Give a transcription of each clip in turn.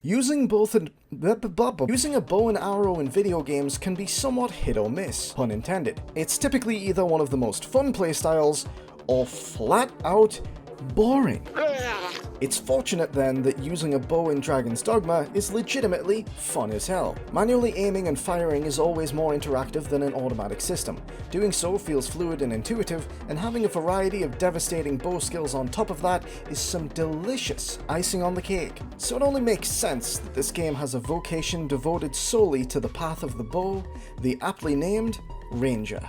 Using a bow and arrow in video games can be somewhat hit or miss, pun intended. It's typically either one of the most fun playstyles, or flat out boring. It's fortunate then that using a bow in Dragon's Dogma is legitimately fun as hell. Manually aiming and firing is always more interactive than an automatic system. Doing so feels fluid and intuitive, and having a variety of devastating bow skills on top of that is some delicious icing on the cake. So it only makes sense that this game has a vocation devoted solely to the path of the bow, the aptly named Ranger.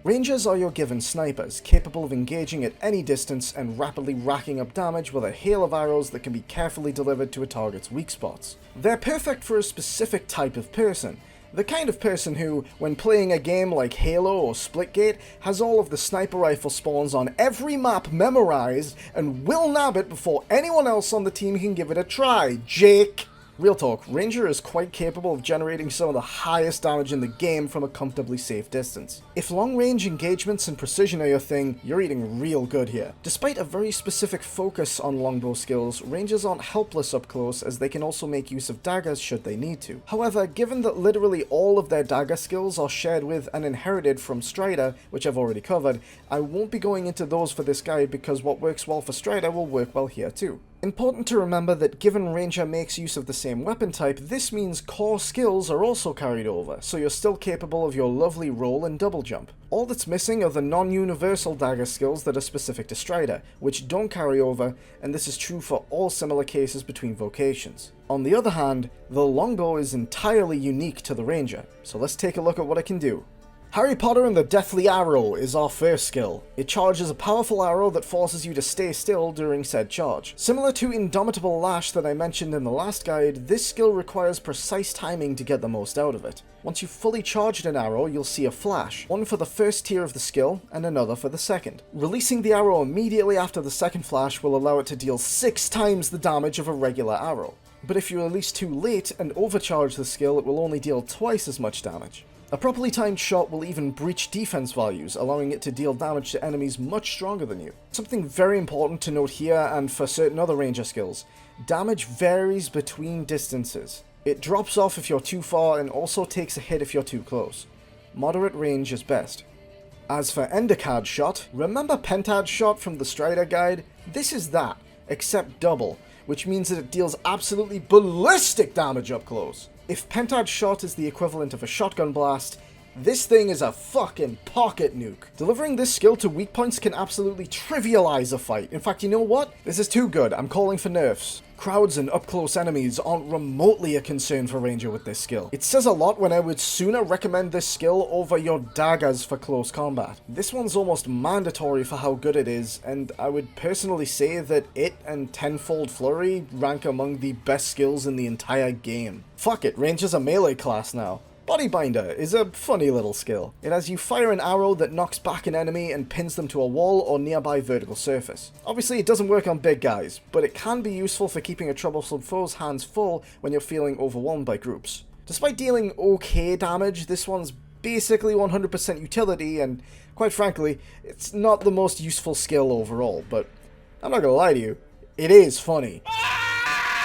Rangers are your given snipers, capable of engaging at any distance and rapidly racking up damage with a hail of arrows that can be carefully delivered to a target's weak spots. They're perfect for a specific type of person, the kind of person who, when playing a game like Halo or Splitgate, has all of the sniper rifle spawns on every map memorized and will nab it before anyone else on the team can give it a try, Jake! Real talk, Ranger is quite capable of generating some of the highest damage in the game from a comfortably safe distance. If long-range engagements and precision are your thing, you're eating real good here. Despite a very specific focus on longbow skills, Rangers aren't helpless up close, as they can also make use of daggers should they need to. However, given that literally all of their dagger skills are shared with and inherited from Strider, which I've already covered, I won't be going into those for this guide because what works well for Strider will work well here too. Important to remember that given Ranger makes use of the same weapon type, this means core skills are also carried over, so you're still capable of your lovely roll and double jump. All that's missing are the non-universal dagger skills that are specific to Strider, which don't carry over, and this is true for all similar cases between vocations. On the other hand, the longbow is entirely unique to the Ranger, so let's take a look at what it can do. Harry Potter and the Deathly Arrow is our first skill. It charges a powerful arrow that forces you to stay still during said charge. Similar to Indomitable Lash that I mentioned in the last guide, this skill requires precise timing to get the most out of it. Once you've fully charged an arrow, you'll see a flash, one for the first tier of the skill and another for the second. Releasing the arrow immediately after the second flash will allow it to deal 6 times the damage of a regular arrow. But if you release too late and overcharge the skill, it will only deal twice as much damage. A properly timed shot will even breach defense values, allowing it to deal damage to enemies much stronger than you. Something very important to note here, and for certain other Ranger skills, damage varies between distances. It drops off if you're too far and also takes a hit if you're too close. Moderate range is best. As for Endicad Shot, remember Pentad Shot from the Strider guide? This is that, except double, which means that it deals absolutely ballistic damage up close. If Pentad Shot is the equivalent of a shotgun blast, this thing is a fucking pocket nuke. Delivering this skill to weak points can absolutely trivialize a fight. In fact, you know what? This is too good. I'm calling for nerfs. Crowds and up-close enemies aren't remotely a concern for Ranger with this skill. It says a lot when I would sooner recommend this skill over your daggers for close combat. This one's almost mandatory for how good it is, and I would personally say that it and Tenfold Flurry rank among the best skills in the entire game. Fuck it, Ranger's a melee class now. Bodybinder is a funny little skill. It has you fire an arrow that knocks back an enemy and pins them to a wall or nearby vertical surface. Obviously it doesn't work on big guys, but it can be useful for keeping a troublesome foe's hands full when you're feeling overwhelmed by groups. Despite dealing okay damage, this one's basically 100% utility, and quite frankly, it's not the most useful skill overall, but I'm not gonna lie to you, it is funny.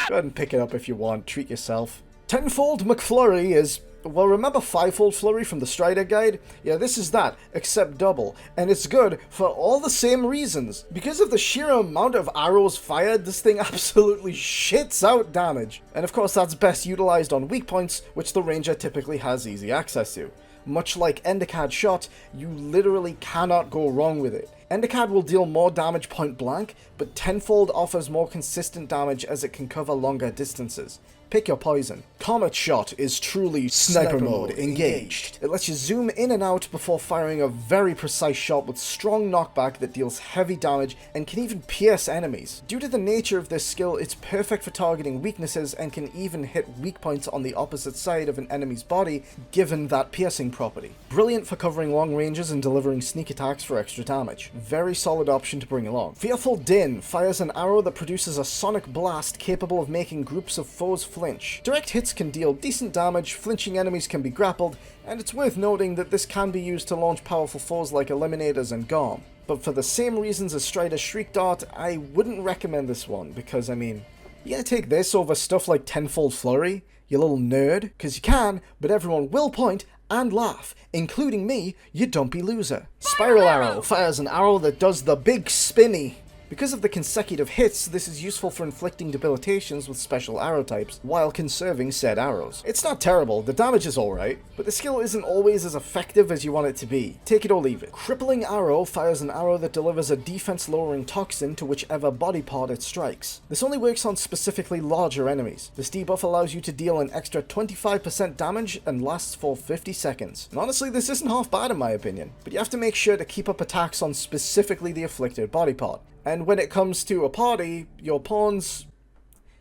Go ahead and pick it up if you want, treat yourself. Tenfold Mcflurry is... well, remember Fivefold Flurry from the Strider guide? Yeah, this is that, except double, and it's good for all the same reasons. Because of the sheer amount of arrows fired, this thing absolutely shits out damage. And of course that's best utilized on weak points, which the Ranger typically has easy access to. Much like Endicad Shot, you literally cannot go wrong with it. Endicad will deal more damage point blank, but Tenfold offers more consistent damage as it can cover longer distances. Pick your poison. Comet Shot is truly sniper mode engaged. It lets you zoom in and out before firing a very precise shot with strong knockback that deals heavy damage and can even pierce enemies. Due to the nature of this skill, it's perfect for targeting weaknesses and can even hit weak points on the opposite side of an enemy's body, given that piercing property. Brilliant for covering long ranges and delivering sneak attacks for extra damage. Very solid option to bring along. Fearful Din fires an arrow that produces a sonic blast capable of making groups of foes flinch. Direct hits can deal decent damage, flinching enemies can be grappled, and it's worth noting that this can be used to launch powerful foes like Eliminators and Gorm. But for the same reasons as Strider's Shriek Dart, I wouldn't recommend this one, because I mean, you gonna take this over stuff like Tenfold Flurry, you little nerd? Because you can, but everyone will point and laugh, including me, you dumpy loser. Spiral Arrow fires an arrow that does the big spinny. Because of the consecutive hits, this is useful for inflicting debilitations with special arrow types, while conserving said arrows. It's not terrible, the damage is alright, but the skill isn't always as effective as you want it to be. Take it or leave it. Crippling Arrow fires an arrow that delivers a defense-lowering toxin to whichever body part it strikes. This only works on specifically larger enemies. This debuff allows you to deal an extra 25% damage and lasts for 50 seconds. And honestly, this isn't half bad in my opinion, but you have to make sure to keep up attacks on specifically the afflicted body part. And when it comes to a party, your pawns,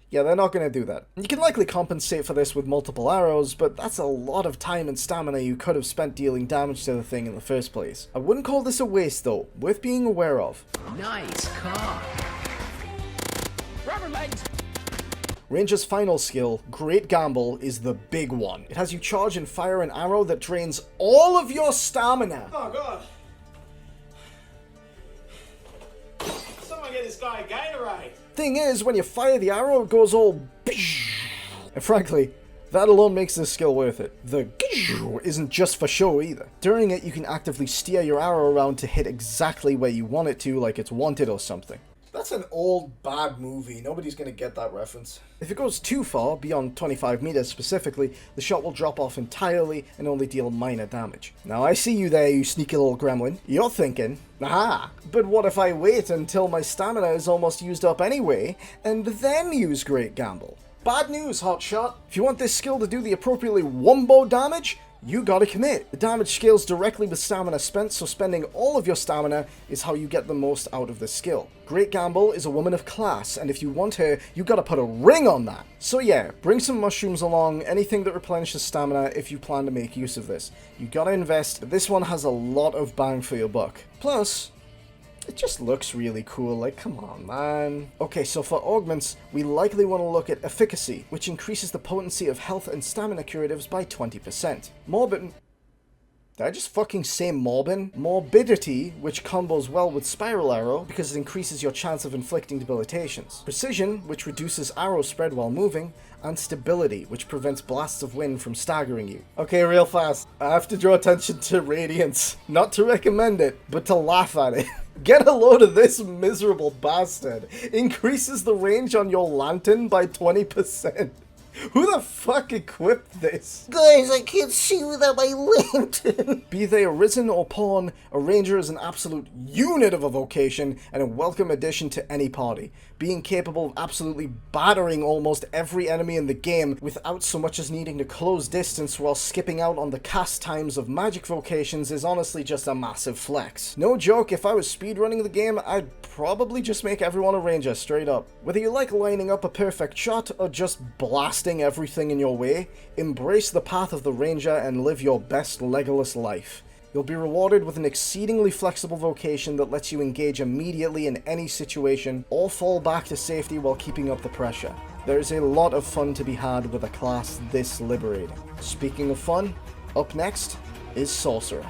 yeah, they're not going to do that. You can likely compensate for this with multiple arrows, but that's a lot of time and stamina you could have spent dealing damage to the thing in the first place. I wouldn't call this a waste though, worth being aware of. Nice car. Rubber legs. Ranger's final skill, Great Gamble, is the big one. It has you charge and fire an arrow that drains all of your stamina. Oh god. Get this guy a Gatorade. Thing is, when you fire the arrow, it goes all and frankly, that alone makes this skill worth it. The isn't just for show either. During it, you can actively steer your arrow around to hit exactly where you want it to, like it's wanted or something. That's an old, bad movie. Nobody's gonna get that reference. If it goes too far, beyond 25 meters specifically, the shot will drop off entirely and only deal minor damage. Now I see you there, you sneaky little gremlin. You're thinking, aha, but what if I wait until my stamina is almost used up anyway, and then use Great Gamble? Bad news, Hotshot. If you want this skill to do the appropriately wombo damage, you gotta commit. The damage scales directly with stamina spent, so spending all of your stamina is how you get the most out of this skill. Great Gamble is a woman of class, and if you want her, you gotta put a ring on that. So yeah, bring some mushrooms along, anything that replenishes stamina if you plan to make use of this. You gotta invest. This one has a lot of bang for your buck. Plus, it just looks really cool, like come on man. Okay, so for augments, we likely want to look at efficacy, which increases the potency of health and stamina curatives by 20%. Did I just fucking say Morbin? Morbidity, which combos well with Spiral Arrow because it increases your chance of inflicting debilitations. Precision, which reduces arrow spread while moving. And Stability, which prevents blasts of wind from staggering you. Okay, real fast. I have to draw attention to Radiance. Not to recommend it, but to laugh at it. Get a load of this miserable bastard. Increases the range on your lantern by 20%. Who the fuck equipped this? Guys, I can't see without my lantern. Be they arisen or pawn, a ranger is an absolute unit of a vocation and a welcome addition to any party. Being capable of absolutely battering almost every enemy in the game without so much as needing to close distance while skipping out on the cast times of magic vocations is honestly just a massive flex. No joke, if I was speedrunning the game, I'd probably just make everyone a ranger, straight up. Whether you like lining up a perfect shot or just blasting everything in your way, embrace the path of the ranger and live your best Legolas life. You'll be rewarded with an exceedingly flexible vocation that lets you engage immediately in any situation or fall back to safety while keeping up the pressure. There is a lot of fun to be had with a class this liberating. Speaking of fun, up next is Sorcerer.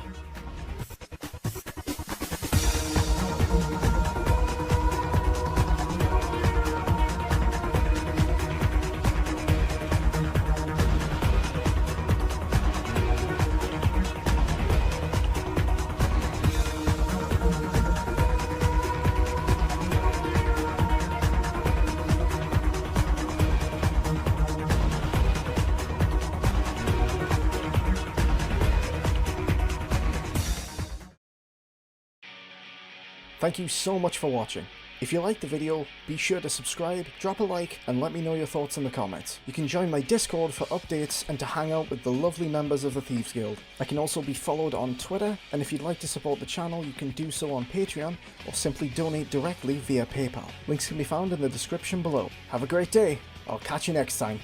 Thank you so much for watching. If you liked the video, be sure to subscribe, drop a like, and let me know your thoughts in the comments. You can join my Discord for updates and to hang out with the lovely members of the Thieves Guild. I can also be followed on Twitter, and if you'd like to support the channel, you can do so on Patreon, or simply donate directly via PayPal. Links can be found in the description below. Have a great day. I'll catch you next time.